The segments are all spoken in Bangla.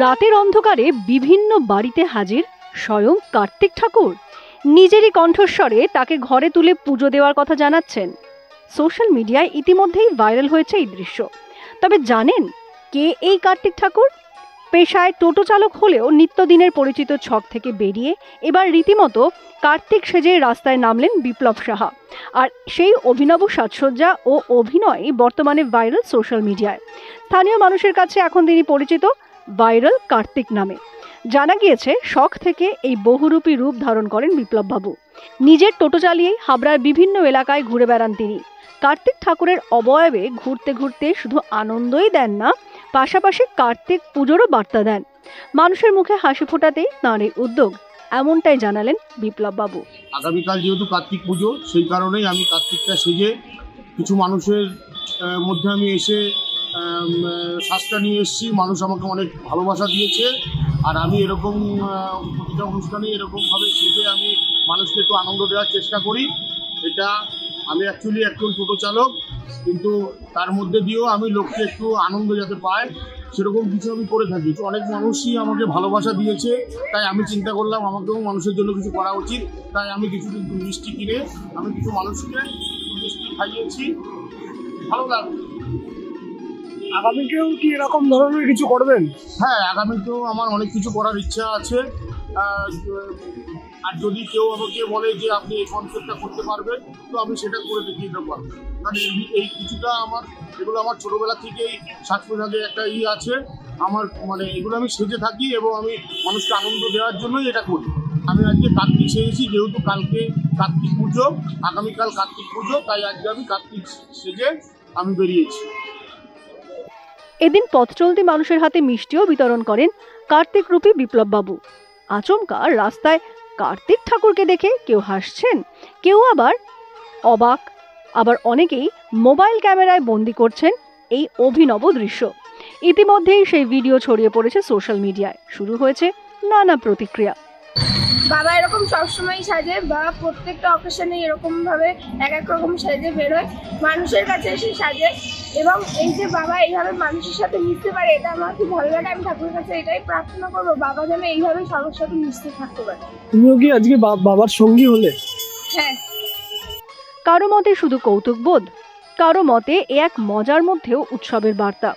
রাতের অন্ধকারে বিভিন্ন বাড়িতে হাজির স্বয়ং কার্তিক ঠাকুর। নিজেরই কণ্ঠস্বরে তাকে ঘরে তুলে পুজো দেওয়ার কথা জানাচ্ছেন। সোশ্যাল মিডিয়ায় ইতিমধ্যেই ভাইরাল হয়েছে এই দৃশ্য। তবে জানেন কে এই কার্তিক ঠাকুর? পেশায় টোটো চালক হলেও নিত্যদিনের পরিচিত ছক থেকে বেরিয়ে এবার রীতিমতো কার্তিক সেজে রাস্তায় নামলেন বিপ্লব সাহা। আর সেই অভিনব সাজসজ্জা ও অভিনয় বর্তমানে ভাইরাল সোশ্যাল মিডিয়ায়। স্থানীয় মানুষের কাছে এখন তিনি পরিচিত ভাইরাল কার্তিক নামে। জানা গিয়েছে শখ থেকে এই বহুরূপী রূপ ধারণ করেন বিপ্লব বাবু। নিজের টোটো চালিয়েই হাবড়ার বিভিন্ন এলাকায় ঘুরে বেড়ান তিনি। কার্তিক ঠাকুরের অবয়বে ঘুরতে ঘুরতে শুধু আনন্দই দেন না, পাশাপাশি কার্তিক পুজোরও বার্তা দেন। মানুষের মুখে হাসি ফোটাতেই তাঁর এই উদ্যোগ, এমনটাই জানালেন বিপ্লব বাবু। আগামীকাল যেহেতু কার্তিক পুজো, সেই কারণেই আমি কার্তিকটা সেজে কিছু মানুষের মধ্যে আমি এসে শ্বাসটা নিয়ে এসেছি। মানুষ আমাকে অনেক ভালোবাসা দিয়েছে। আর আমি এরকম প্রতিটা অনুষ্ঠানে এরকমভাবে সেজে আমি মানুষকে একটু আনন্দ দেওয়ার চেষ্টা করি। এটা আমি অ্যাকচুয়ালি একজন টোটো চালক, কিন্তু তার মধ্যে দিয়েও আমি লোককে একটু আনন্দ যাতে পায় সেরকম কিছু আমি করে থাকি। অনেক মানুষই আমাকে ভালোবাসা দিয়েছে, তাই আমি চিন্তা করলাম আমাকেও মানুষের জন্য কিছু করা উচিত। তাই আমি কিছু মিষ্টি কিনে আমি কিছু মানুষকে মিষ্টি খাইয়েছি। ভালো লাগবে। আগামীতেও কি এরকম ধরনের কিছু করবেন? হ্যাঁ, আগামীতেও আমার অনেক কিছু করার ইচ্ছা আছে। আর যদি কেউ আমাকে বলে যে আপনি এই কনসেপ্টটা করতে পারবেন, তো আমি সেটা করে দেখিয়ে দিতে পারবো। কারণ এই কিছুটা এগুলো আমার ছোটোবেলা থেকেই সাজ পোশাকে একটা আছে আমার, মানে এগুলো আমি সেজে থাকি এবং আমি মানুষকে আনন্দ দেওয়ার জন্যই এটা করি। আমি আজকে কার্তিক সেজেছি, যেহেতু কালকে কার্তিক পুজো, আগামীকাল কার্তিক পুজো, তাই আজকে আমি কার্তিক সেজে আমি বেরিয়েছি। এদিন পথ চলতি মানুষের হাতে মিষ্টিও বিতরণ করেন কার্তিক রূপী বিপ্লব বাবু। আচমকা রাস্তায় কার্তিক ঠাকুরকে দেখে কেউ হাসছেন, কেউ আবার অবাক, আবার অনেকেই মোবাইল ক্যামেরায় বন্দি করছেন এই অভিনব দৃশ্য। ইতিমধ্যেই সেই ভিডিও ছড়িয়ে পড়েছে সোশ্যাল মিডিয়ায়। শুরু হয়েছে নানা প্রতিক্রিয়া। বাবা এরকম সবসময় সাজে, বা প্রত্যেকটা অকেশনে এরকম ভাবে এক এক রকম সাজে বেরোয়, মানুষের কাছে এসে সাজে। এবং এই যে বাবা এইভাবে মানুষের সাথে মিশতে পারে, এটা আমার খুব ভালো লাগে। আমি ঠাকুরের কাছে এটাই প্রার্থনা করবো, বাবা যেন এইভাবে সবার সাথে মিশতে থাকতে পারে। তুমিও কি আজকে বাবার সঙ্গী হলে? হ্যাঁ। কারো মতে শুধু কৌতুকবোধ, কারো মতে এ এক মজার মধ্যেও উৎসবের বার্তা।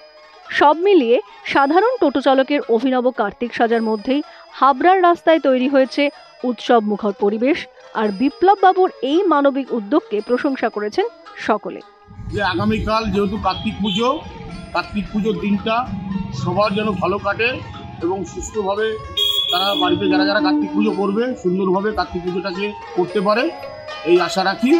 সব মিলিয়ে সাধারণ টোটো চালকের অভিনব কার্তিক সাজার মধ্যেই হাবড়ার রাস্তায় তৈরি হয়েছে উৎসব মুখর পরিবেশ। আর বিপ্লব বাবুর এই মানবিক উদ্যোগকে প্রশংসা করেছেন সকলে। যে আগামীকাল যেহেতু কার্তিক পুজোর দিনটা সবার যেন ভালো কাটে এবং সুস্থভাবে তারা বাড়িতে যারা যারা কার্তিক পুজো করবে সুন্দরভাবে কার্তিক পুজোটাকে করতে পারে, এই আশা রাখি।